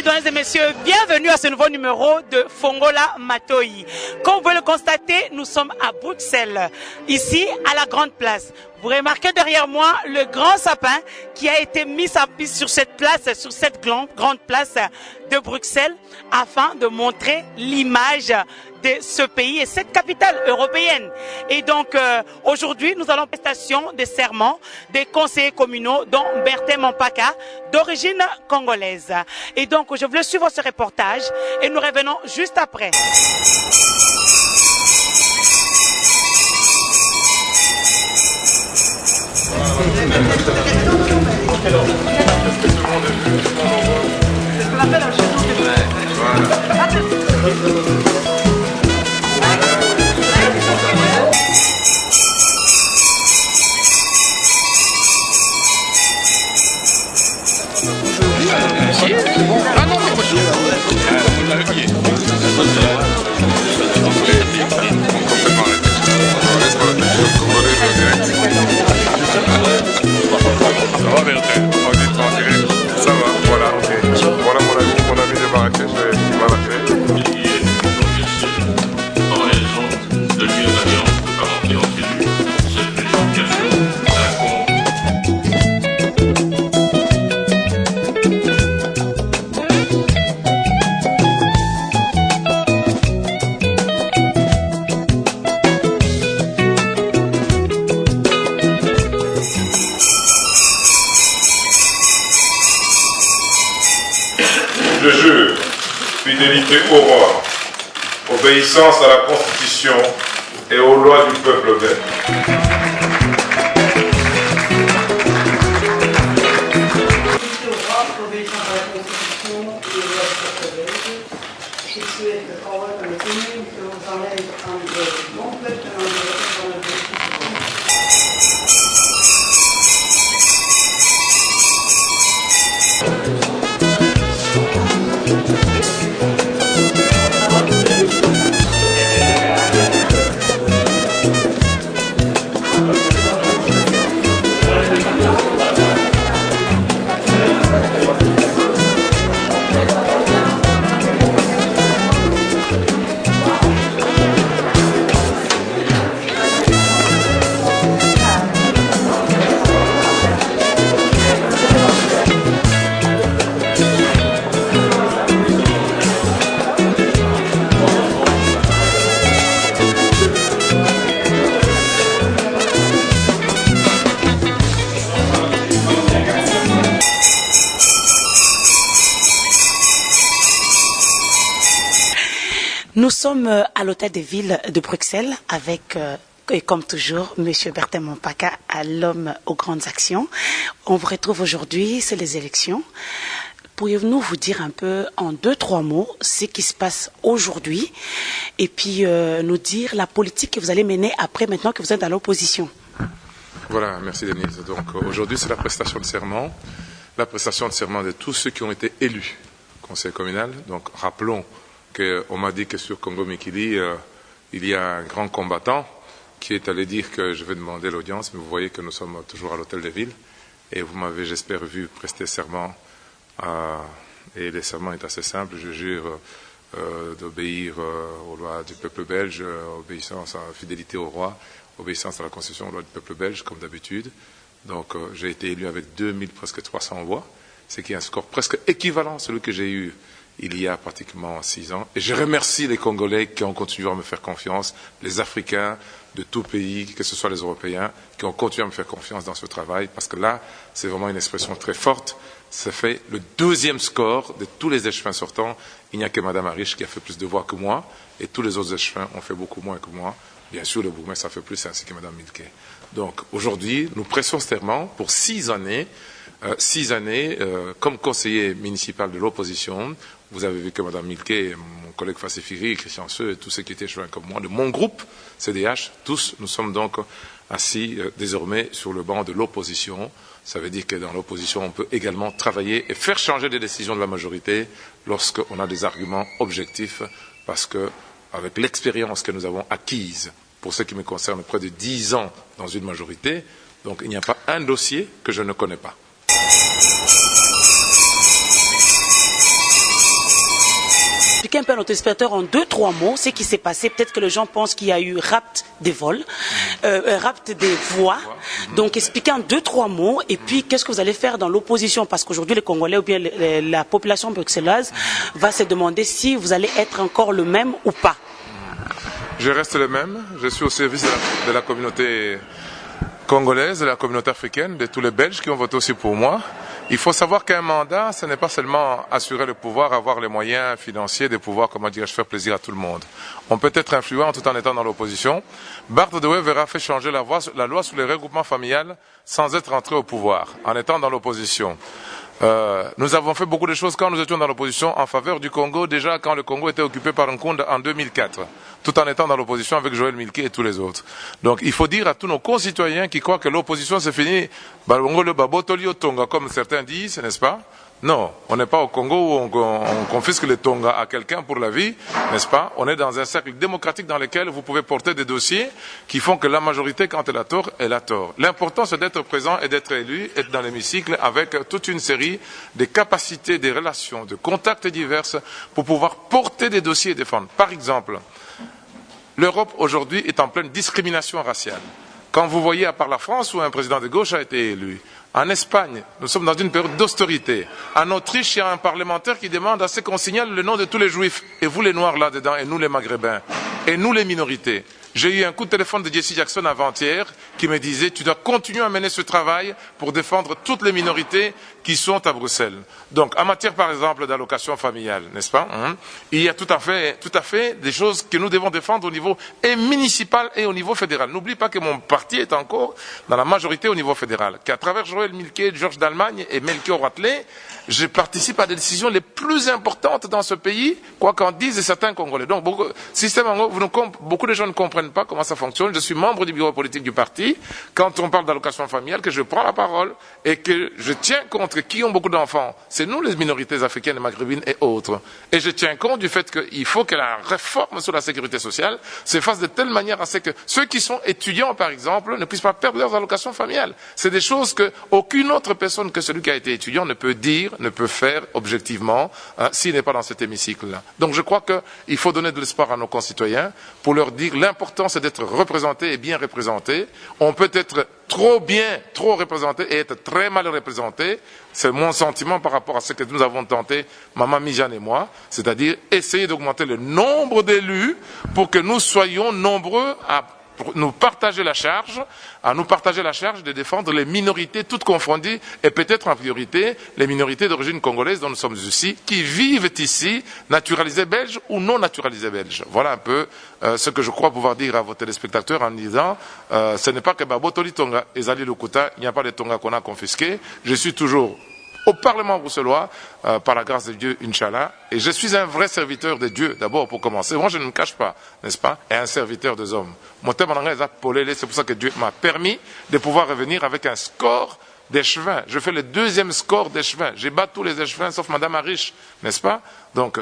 Mesdames et messieurs, bienvenue à ce nouveau numéro de Fongola Matoi. Comme vous pouvez le constater, nous sommes à Bruxelles, ici à la Grande Place. Vous remarquez derrière moi le grand sapin qui a été mis sur cette place, sur cette grande place de Bruxelles, afin de montrer l'image de ce pays et cette capitale européenne. Et donc aujourd'hui, nous allons prestation de serment des conseillers communaux, dont Bertin Mompaka, d'origine congolaise. Et donc je voulais suivre ce reportage et nous revenons juste après. Ça va, voilà, ok. Voilà mon ami de Marrakech, il va l'appeler. En raison de lieu d'alliance de parenté entre élus, cette vérification Je jure fidélité au roi, obéissance à la Constitution et aux lois du peuple belge. Nous sommes à l'hôtel de ville de Bruxelles avec, et comme toujours, M. Bertin Mompaka, l'homme aux grandes actions. On vous retrouve aujourd'hui, c'est les élections. Pourriez-vous nous dire un peu en 2-3 mots ce qui se passe aujourd'hui et puis nous dire la politique que vous allez mener après, maintenant que vous êtes à l'opposition? Voilà, merci Denise. Donc aujourd'hui c'est la prestation de serment. La prestation de serment de tous ceux qui ont été élus au conseil communal. Donc rappelons qu'on m'a dit que sur Congo Mikili, il y a un grand combattant qui est allé dire que je vais demander l'audience, mais vous voyez que nous sommes toujours à l'hôtel de ville et vous m'avez, j'espère, vu prester serment. Et le serment est assez simple, je jure d'obéir aux lois du peuple belge, obéissance à la fidélité au roi, obéissance à la constitution aux lois du peuple belge, comme d'habitude. Donc j'ai été élu avec presque 300 voix, ce qui est un score presque équivalent à celui que j'ai eu il y a pratiquement 6 ans. Et je remercie les Congolais qui ont continué à me faire confiance, les Africains de tout pays, que ce soit les Européens, qui ont continué à me faire confiance dans ce travail, parce que là, c'est vraiment une expression très forte. Ça fait le 2e score de tous les échevins sortants. Il n'y a que Mme Arish qui a fait plus de voix que moi, et tous les autres échevins ont fait beaucoup moins que moi. Bien sûr, le bourgmestre a fait plus, ainsi que Mme Milke. Donc aujourd'hui, nous pressons serment pour 6 années. 6 années comme conseiller municipal de l'opposition. Vous avez vu que Mme Milke, mon collègue Fassifiri, Christian Seux et tous ceux qui étaient échevins comme moi, de mon groupe CDH, tous, nous sommes donc assis désormais sur le banc de l'opposition. Ça veut dire que dans l'opposition, on peut également travailler et faire changer les décisions de la majorité lorsqu'on a des arguments objectifs, parce que avec l'expérience que nous avons acquise, pour ce qui me concerne, près de 10 ans dans une majorité, donc il n'y a pas un dossier que je ne connais pas. expliquer un peu à nos téléspectateurs en 2-3 mots ce qui s'est passé. Peut-être que les gens pensent qu'il y a eu rapt des vols, rapt des voix. Donc expliquez en 2-3 mots et puis qu'est-ce que vous allez faire dans l'opposition, parce qu'aujourd'hui les Congolais ou bien la population bruxelloise va se demander si vous allez être encore le même ou pas. Je reste le même, je suis au service de la communauté congolaise, de la communauté africaine, de tous les Belges qui ont voté aussi pour moi. Il faut savoir qu'un mandat, ce n'est pas seulement assurer le pouvoir, avoir les moyens financiers de pouvoir, comment dirais-je, faire plaisir à tout le monde. On peut être influent tout en étant dans l'opposition. Bart de Wever a fait changer la loi sur les regroupements familiales sans être entré au pouvoir, en étant dans l'opposition. Nous avons fait beaucoup de choses quand nous étions dans l'opposition en faveur du Congo, déjà quand le Congo était occupé par Nkunda en 2004, tout en étant dans l'opposition avec Joël Milquet et tous les autres. Donc il faut dire à tous nos concitoyens qui croient que l'opposition c'est fini, comme certains disent, n'est-ce pas? Non, on n'est pas au Congo où on confisque les tonga à quelqu'un pour la vie, n'est-ce pas? On est dans un cercle démocratique dans lequel vous pouvez porter des dossiers qui font que la majorité, quand elle a tort, elle a tort. L'important, c'est d'être présent et d'être élu, être dans l'hémicycle avec toute une série de capacités, des relations, de contacts diverses pour pouvoir porter des dossiers et défendre. Par exemple, l'Europe aujourd'hui est en pleine discrimination raciale. Quand vous voyez à part la France où un président de gauche a été élu, en Espagne, nous sommes dans une période d'austérité. En Autriche, il y a un parlementaire qui demande à ce qu'on signale le nom de tous les juifs. Et vous les noirs là-dedans, et nous les maghrébins, et nous les minorités. J'ai eu un coup de téléphone de Jesse Jackson avant-hier qui me disait « Tu dois continuer à mener ce travail pour défendre toutes les minorités qui sont à Bruxelles. » Donc, en matière, par exemple, d'allocation familiale, n'est-ce pas? Il y a tout à fait des choses que nous devons défendre au niveau municipal et au niveau fédéral. N'oublie pas que mon parti est encore dans la majorité au niveau fédéral. Qu'à travers Joël Milquet, Georges d'Allemagne et Melchior Watley, je participe à des décisions les plus importantes dans ce pays, quoi qu'en disent certains Congolais. Donc, beaucoup de gens ne comprennent pas comment ça fonctionne. Je suis membre du bureau politique du parti. Quand on parle d'allocation familiale, que je prends la parole et que je tiens compte que qui ont beaucoup d'enfants, c'est nous les minorités africaines et maghrébines et autres. Et je tiens compte du fait qu'il faut que la réforme sur la sécurité sociale se fasse de telle manière à ce que ceux qui sont étudiants, par exemple, ne puissent pas perdre leurs allocations familiales. C'est des choses qu'aucune autre personne que celui qui a été étudiant ne peut dire, ne peut faire objectivement, s'il n'est pas dans cet hémicycle-là. Donc je crois qu'il faut donner de l'espoir à nos concitoyens pour leur dire l'important c'est d'être représenté et bien représenté. On peut être trop bien, trop représenté et être très mal représenté. C'est mon sentiment par rapport à ce que nous avons tenté, Maman Mijane et moi, c'est-à-dire essayer d'augmenter le nombre d'élus pour que nous soyons nombreux à nous partager la charge, de défendre les minorités toutes confondues et peut-être en priorité les minorités d'origine congolaise dont nous sommes ici, qui vivent ici, naturalisés belges ou non naturalisés belges. Voilà un peu ce que je crois pouvoir dire à vos téléspectateurs en disant ce n'est pas que Babotoli Tonga et Zali Lukuta, il n'y a pas de Tonga qu'on a confisqué. Je suis toujours au Parlement bruxellois, par la grâce de Dieu, Inch'Allah. Et je suis un vrai serviteur de Dieu, d'abord pour commencer. Moi, je ne me cache pas, n'est-ce pas? Et un serviteur des hommes. C'est pour ça que Dieu m'a permis de pouvoir revenir avec un score d'échevins. Je fais le deuxième score d'échevins. J'ai battu tous les échevins, sauf Madame Arish, n'est-ce pas? Donc,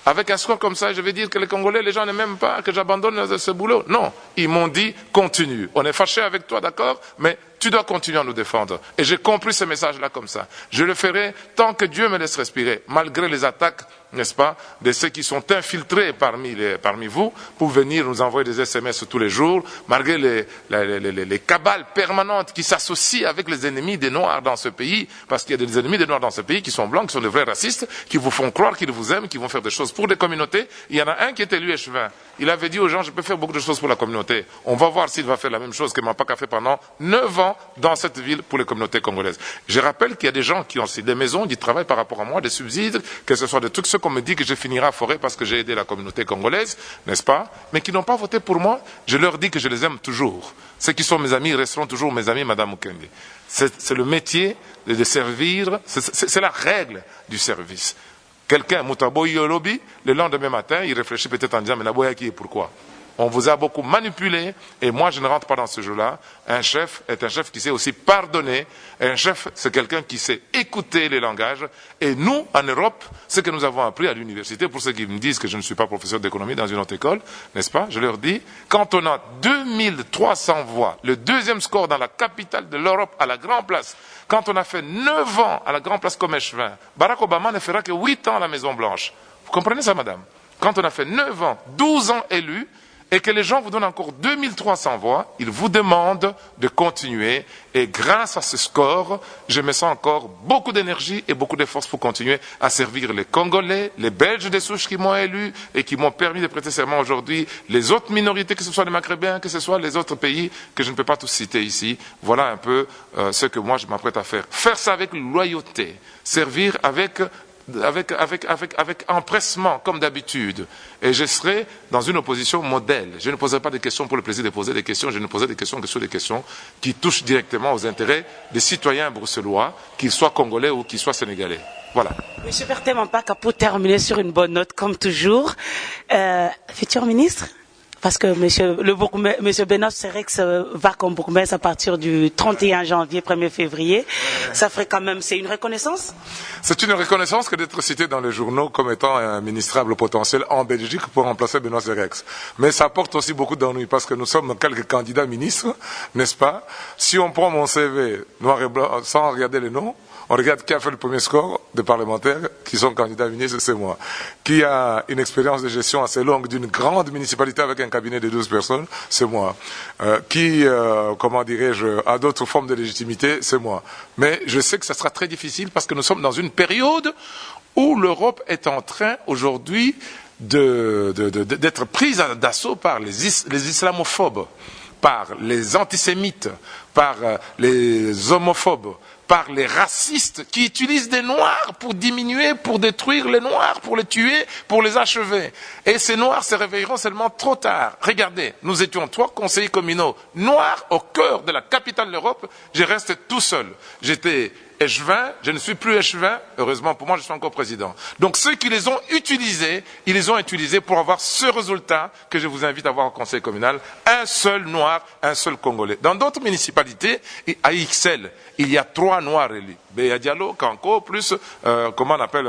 avec un score comme ça, je vais dire que les Congolais, les gens n'aiment même pas que j'abandonne ce boulot. Non, ils m'ont dit, continue. On est fâché avec toi, d'accord? Mais tu dois continuer à nous défendre. Et j'ai compris ce message-là comme ça. Je le ferai tant que Dieu me laisse respirer, malgré les attaques, n'est-ce pas, de ceux qui sont infiltrés parmi vous, pour venir nous envoyer des SMS tous les jours, malgré les cabales permanentes qui s'associent avec les ennemis des Noirs dans ce pays, parce qu'il y a des ennemis des Noirs dans ce pays qui sont blancs, qui sont des vrais racistes, qui vous font croire qu'ils vous aiment, qui vont faire des choses pour des communautés. Il y en a un qui est élu échevin. Il avait dit aux gens, je peux faire beaucoup de choses pour la communauté. On va voir s'il va faire la même chose que Mapaka a fait pendant 9 ans dans cette ville pour les communautés congolaises. Je rappelle qu'il y a des gens qui ont aussi des maisons, du travail par rapport à moi, des subsides, que ce soit de tout ce qu'on me dit que je finirai à forêt parce que j'ai aidé la communauté congolaise, n'est-ce pas? Mais qui n'ont pas voté pour moi, je leur dis que je les aime toujours. Ceux qui sont mes amis resteront toujours mes amis, Madame Mukenge. C'est le métier de servir, c'est la règle du service. Quelqu'un, Moutaboy Yolobi, le lendemain matin, il réfléchit peut-être en disant, mais Naboya qui est pourquoi? On vous a beaucoup manipulé et moi je ne rentre pas dans ce jeu-là. Un chef est un chef qui sait aussi pardonner. Un chef, c'est quelqu'un qui sait écouter les langages. Et nous, en Europe, ce que nous avons appris à l'université, pour ceux qui me disent que je ne suis pas professeur d'économie dans une autre école, n'est-ce pas? Je leur dis, quand on a 2300 voix, le deuxième score dans la capitale de l'Europe à la Grand Place, quand on a fait 9 ans à la Grand Place comme échevin, Barack Obama ne fera que 8 ans à la Maison Blanche. Vous comprenez ça, madame? quand on a fait 9 ans, 12 ans élus, et que les gens vous donnent encore 2300 voix, ils vous demandent de continuer. Et grâce à ce score, je me sens encore beaucoup d'énergie et beaucoup de force pour continuer à servir les Congolais, les Belges des souches qui m'ont élu et qui m'ont permis de prêter serment aujourd'hui, les autres minorités, que ce soit les Maghrébins, que ce soit les autres pays, que je ne peux pas tous citer ici. Voilà un peu ce que moi je m'apprête à faire. Faire ça avec loyauté, servir avec empressement, comme d'habitude. Et je serai dans une opposition modèle. Je ne poserai pas des questions pour le plaisir de poser des questions, je ne poserai des questions que sur des questions qui touchent directement aux intérêts des citoyens bruxellois, qu'ils soient congolais ou qu'ils soient sénégalais. Voilà. Monsieur Berthe Mampaka, pour terminer sur une bonne note, comme toujours, futur ministre? Parce que monsieur Benoît Serex va comme bourgmestre à partir du 31 janvier, 1er février. Ça ferait quand même, c'est une reconnaissance? C'est une reconnaissance que d'être cité dans les journaux comme étant un ministrable potentiel en Belgique pour remplacer Benoît Serex. Mais ça apporte aussi beaucoup d'ennuis parce que nous sommes quelques candidats ministres, n'est-ce pas? Si on prend mon CV noir et blanc sans regarder les noms, on regarde qui a fait le premier score des parlementaires qui sont candidats ministres, c'est moi. Qui a une expérience de gestion assez longue d'une grande municipalité avec un cabinet de 12 personnes, c'est moi. Comment dirais-je, a d'autres formes de légitimité, c'est moi. Mais je sais que ça sera très difficile parce que nous sommes dans une période où l'Europe est en train aujourd'hui d'être prise d'assaut par les islamophobes, par les antisémites, par les homophobes, par les racistes qui utilisent des Noirs pour diminuer, pour détruire les Noirs, pour les tuer, pour les achever. Et ces Noirs se réveilleront seulement trop tard. Regardez, nous étions 3 conseillers communaux noirs au cœur de la capitale de l'Europe. Je reste tout seul. J'étais échevin, je ne suis plus échevin. Heureusement pour moi, je suis encore président. Donc ceux qui les ont utilisés, ils les ont utilisés pour avoir ce résultat que je vous invite à voir au conseil communal. Un seul Noir, un seul Congolais. Dans d'autres municipalités, à XL, il y a 3 Noirs élus. Béa Diallo, Kanko, plus, comment on appelle,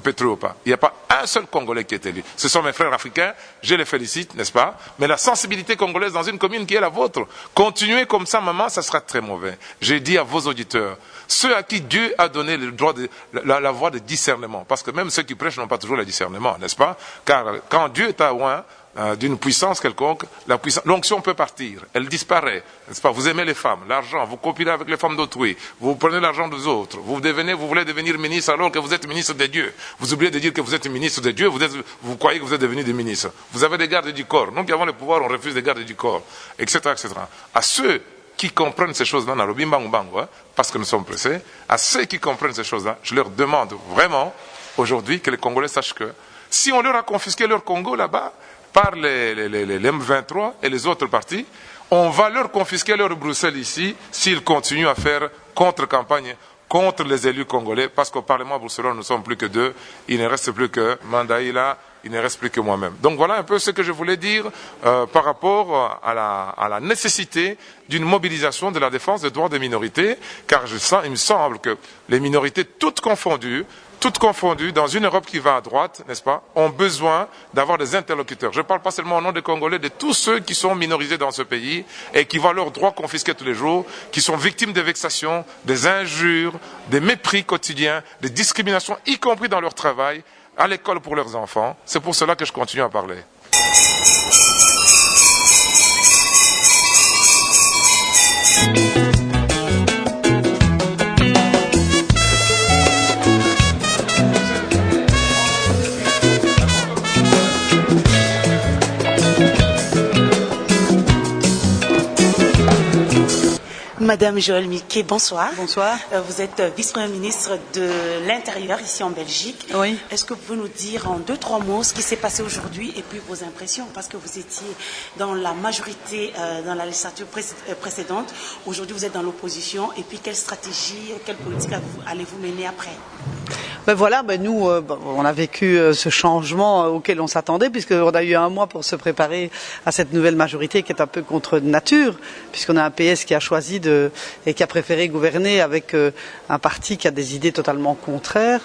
Petropa. Il n'y a pas un seul Congolais qui est élu. Ce sont mes frères africains, je les félicite, n'est-ce pas? Mais la sensibilité congolaise dans une commune qui est la vôtre, continuez comme ça, maman, ça sera très mauvais. J'ai dit à vos auditeurs, ceux à qui Dieu a donné le droit la voie de discernement, parce que même ceux qui prêchent n'ont pas toujours le discernement, n'est-ce pas? Car quand Dieu est à loin, d'une puissance quelconque, l'onction peut partir, elle disparaît, n'est-ce pas? Vous aimez les femmes, l'argent, vous copulez avec les femmes d'autrui, vous prenez l'argent des autres, vous voulez devenir ministre alors que vous êtes ministre de Dieu. Vous oubliez de dire que vous êtes ministre de Dieu, vous croyez que vous êtes devenu des ministres. Vous avez des gardes du corps. Nous qui avons le pouvoir, on refuse des gardes du corps, etc., etc. À ceux qui comprennent ces choses-là, parce que nous sommes pressés, à ceux qui comprennent ces choses-là, je leur demande vraiment, aujourd'hui, que les Congolais sachent que si on leur a confisqué leur Congo là-bas, par les M23 et les autres partis, on va leur confisquer leur Bruxelles ici s'ils continuent à faire contre-campagne contre les élus congolais, parce qu'au Parlement bruxellois, nous ne sommes plus que 2, il ne reste plus que Mandaïla, il ne reste plus que moi-même. Donc voilà un peu ce que je voulais dire par rapport à la nécessité d'une mobilisation de la défense des droits des minorités, car il me semble que les minorités toutes confondues, dans une Europe qui va à droite, n'est-ce pas, ont besoin d'avoir des interlocuteurs. Je ne parle pas seulement au nom des Congolais, de tous ceux qui sont minorisés dans ce pays et qui voient leurs droits confisqués tous les jours, qui sont victimes des vexations, des injures, des mépris quotidiens, des discriminations, y compris dans leur travail, à l'école pour leurs enfants. C'est pour cela que je continue à parler. Madame Joëlle Milquet, bonsoir. Bonsoir. Vous êtes vice-première ministre de l'Intérieur ici en Belgique. Oui. Est-ce que vous pouvez nous dire en 2-3 mots ce qui s'est passé aujourd'hui et puis vos impressions? Parce que vous étiez dans la majorité dans la législature précédente. Aujourd'hui, vous êtes dans l'opposition. Et puis, quelle stratégie, quelle politique allez-vous mener après? Nous, on a vécu ce changement auquel on s'attendait, puisqu'on a eu 1 mois pour se préparer à cette nouvelle majorité qui est un peu contre nature, puisqu'on a un PS qui a choisi et qui a préféré gouverner avec un parti qui a des idées totalement contraires,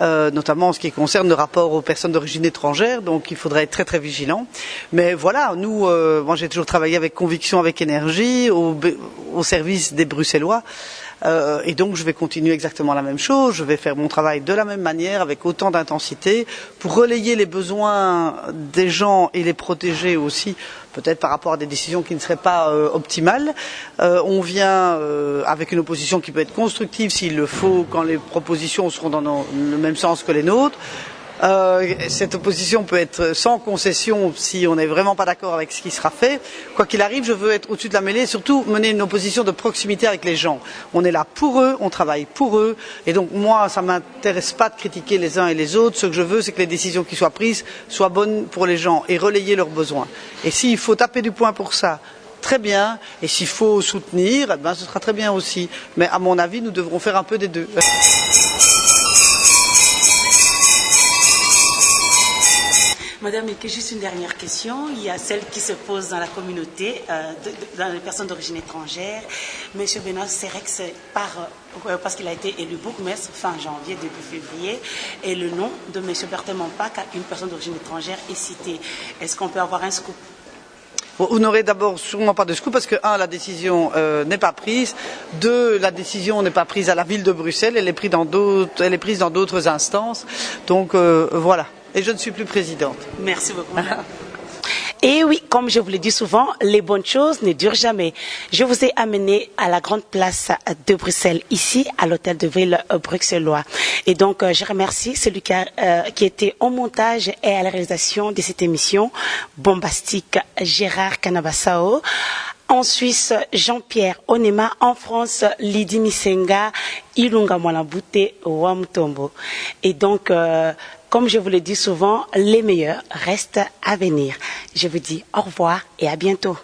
notamment en ce qui concerne le rapport aux personnes d'origine étrangère, donc il faudrait être très très vigilant. Mais voilà, moi j'ai toujours travaillé avec conviction, avec énergie, au service des Bruxellois. Et donc je vais continuer exactement la même chose, je vais faire mon travail de la même manière, avec autant d'intensité, pour relayer les besoins des gens et les protéger aussi, peut-être par rapport à des décisions qui ne seraient pas optimales. On vient avec une opposition qui peut être constructive s'il le faut, quand les propositions seront dans le même sens que les nôtres. Cette opposition peut être sans concession si on n'est vraiment pas d'accord avec ce qui sera fait. Quoi qu'il arrive, je veux être au-dessus de la mêlée et surtout mener une opposition de proximité avec les gens. On est là pour eux, on travaille pour eux, et donc moi, ça ne m'intéresse pas de critiquer les uns et les autres. Ce que je veux, c'est que les décisions qui soient prises soient bonnes pour les gens et relayer leurs besoins. Et s'il faut taper du poing pour ça, très bien, et s'il faut soutenir, eh ben, ce sera très bien aussi. Mais à mon avis, nous devrons faire un peu des deux. Madame, juste une dernière question. Il y a celle qui se pose dans la communauté, dans les personnes d'origine étrangère. Monsieur Benoît Serex parce qu'il a été élu bourgmestre fin janvier, début février, et le nom de monsieur Berthélemy Mpac, une personne d'origine étrangère, est cité. Est-ce qu'on peut avoir un scoop? Vous n'aurez d'abord sûrement pas de scoop parce que, un, la décision n'est pas prise, deux, la décision n'est pas prise à la ville de Bruxelles, elle est prise dans d'autres instances. Donc voilà. Et je ne suis plus présidente. Merci beaucoup. Et oui, comme je vous le dis souvent, les bonnes choses ne durent jamais. Je vous ai amené à la grande place de Bruxelles, ici, à l'hôtel de ville bruxellois. Et donc, je remercie celui qui était au montage et à la réalisation de cette émission bombastique, Gérard Canabassao. En Suisse, Jean-Pierre Onema. En France, Lydie Misenga, Ilunga Mwalambute, Wamutombo. Et donc, comme je vous le dis souvent, les meilleurs restent à venir. Je vous dis au revoir et à bientôt.